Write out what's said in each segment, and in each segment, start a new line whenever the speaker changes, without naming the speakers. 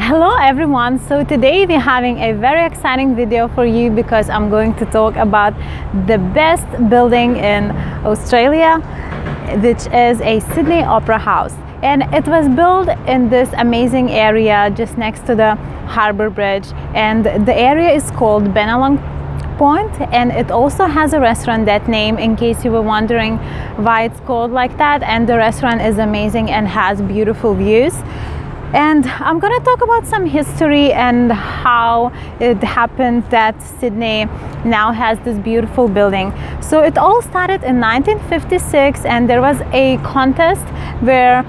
Hello everyone, so today we're having a very exciting video for you because I'm going to talk about the best building in Australia, which is a Sydney Opera House, and it was built in this amazing area just next to the Harbour Bridge, and the area is called Bennelong Point, and it also has a restaurant that name in case you were wondering why it's called like that. And the restaurant is amazing and has beautiful views. And I'm going to talk about some history and how it happened that Sydney now has this beautiful building. So it all started in 1956, and there was a contest where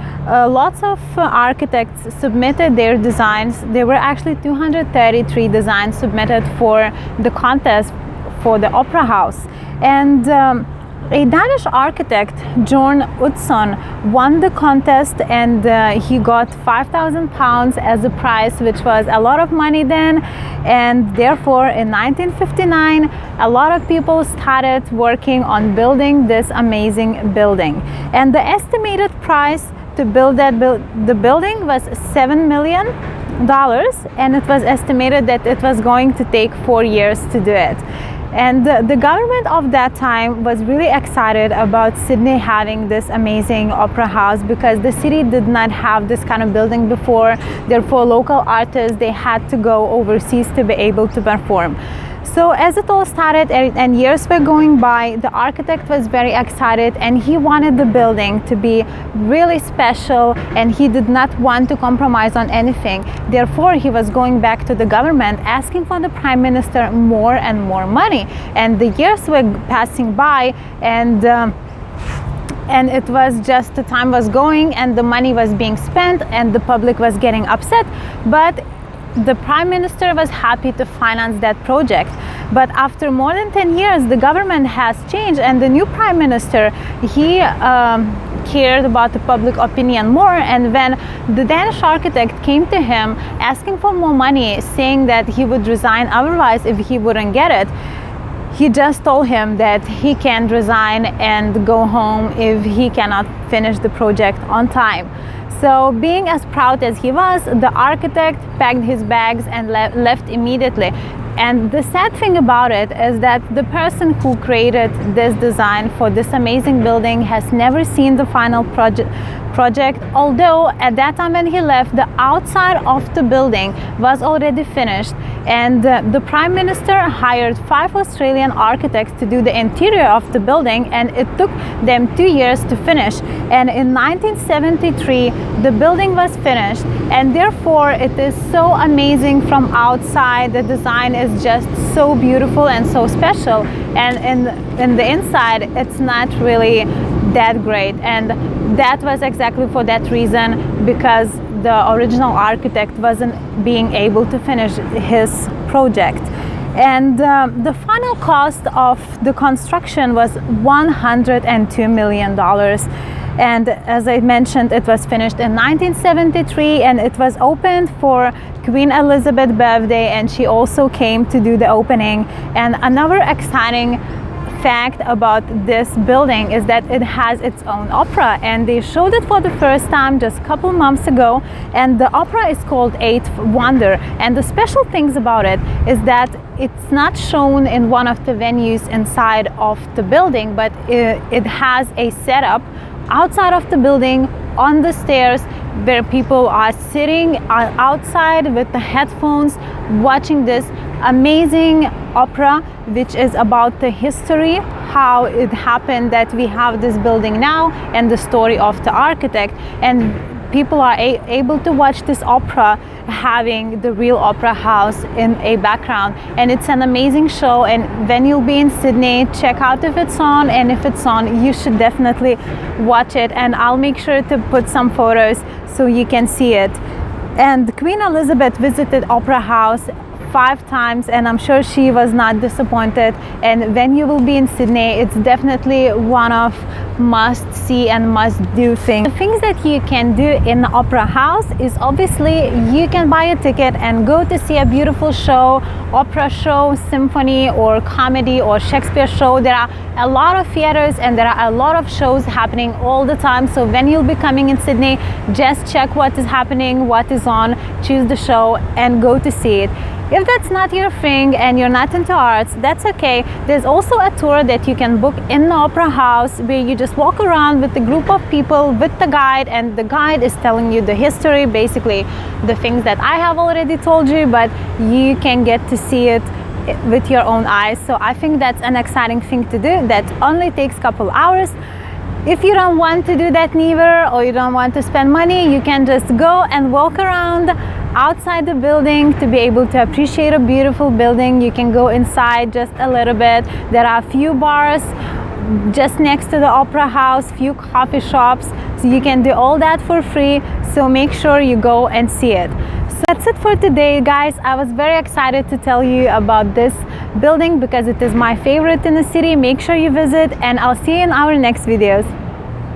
lots of architects submitted their designs. There were actually 233 designs submitted for the contest for the Opera House. And a Danish architect, Jorn Utzon, won the contest, and he got £5,000 as a prize, which was a lot of money then. And therefore, in 1959, a lot of people started working on building this amazing building. And the estimated price to build the building was $7 million, and it was estimated that it was going to take 4 years to do it. And the government of that time was really excited about Sydney having this amazing opera house because the city did not have this kind of building before. Therefore, local artists, they had to go overseas to be able to perform. So as it all started and years were going by, the architect was very excited and he wanted the building to be really special, and he did not want to compromise on anything. Therefore, he was going back to the government asking for the Prime Minister more and more money. And the years were passing by, and it was just the time was going and the money was being spent and the public was getting upset. But the Prime Minister was happy to finance that project. But after more than 10 years, the government has changed, and the new Prime Minister, he cared about the public opinion more. And when the Danish architect came to him asking for more money, saying that he would resign otherwise if he wouldn't get it, he just told him that he can't resign and go home if he cannot finish the project on time. So being as proud as he was, the architect packed his bags and left immediately. And the sad thing about it is that the person who created this design for this amazing building has never seen the final project, although at that time when he left, the outside of the building was already finished, and the Prime Minister hired 5 Australian architects to do the interior of the building, and it took them 2 years to finish. And in 1973 the building was finished, and therefore it is so amazing from outside. The design is just so beautiful and so special, and in the inside it's not really that great. And that was exactly for that reason, because the original architect wasn't being able to finish his project. And the final cost of the construction was $102 million. And as I mentioned, it was finished in 1973, and it was opened for Queen Elizabeth's birthday, and she also came to do the opening. And another exciting fact about this building is that it has its own opera, and they showed it for the first time just a couple months ago, and the opera is called Eighth Wonder. And the special things about it is that it's not shown in one of the venues inside of the building, but it has a setup outside of the building on the stairs where people are sitting outside with the headphones watching this amazing opera, which is about the history, how it happened that we have this building now, and the story of the architect. And people are able to watch this opera having the real opera house in a background, and it's an amazing show. And when you'll be in Sydney, check out if it's on, and if it's on, you should definitely watch it, and I'll make sure to put some photos so you can see it. And Queen Elizabeth visited Opera House 5 times, and I'm sure she was not disappointed. And when you will be in Sydney, it's definitely one of must see and must do things. The things that you can do in the Opera House is obviously you can buy a ticket and go to see a beautiful show, opera show, symphony or comedy or Shakespeare show. There are a lot of theaters and there are a lot of shows happening all the time. So when you'll be coming in Sydney, just check what is happening, what is on, choose the show and go to see it. If that's not your thing and you're not into arts, that's okay. There's also a tour that you can book in the Opera House where you just walk around with a group of people with the guide, and the guide is telling you the history, basically the things that I have already told you, but you can get to see it with your own eyes. So I think that's an exciting thing to do that only takes a couple hours. If you don't want to do that neither, or you don't want to spend money, you can just go and walk around outside the building to be able to appreciate a beautiful building. You can go inside just a little bit. There are a few bars just next to the Opera House, few coffee shops, so you can do all that for free. So make sure you go and see it. So that's it for today, guys. I was very excited to tell you about this building because it is my favorite in the city. Make sure you visit, and I'll see you in our next videos.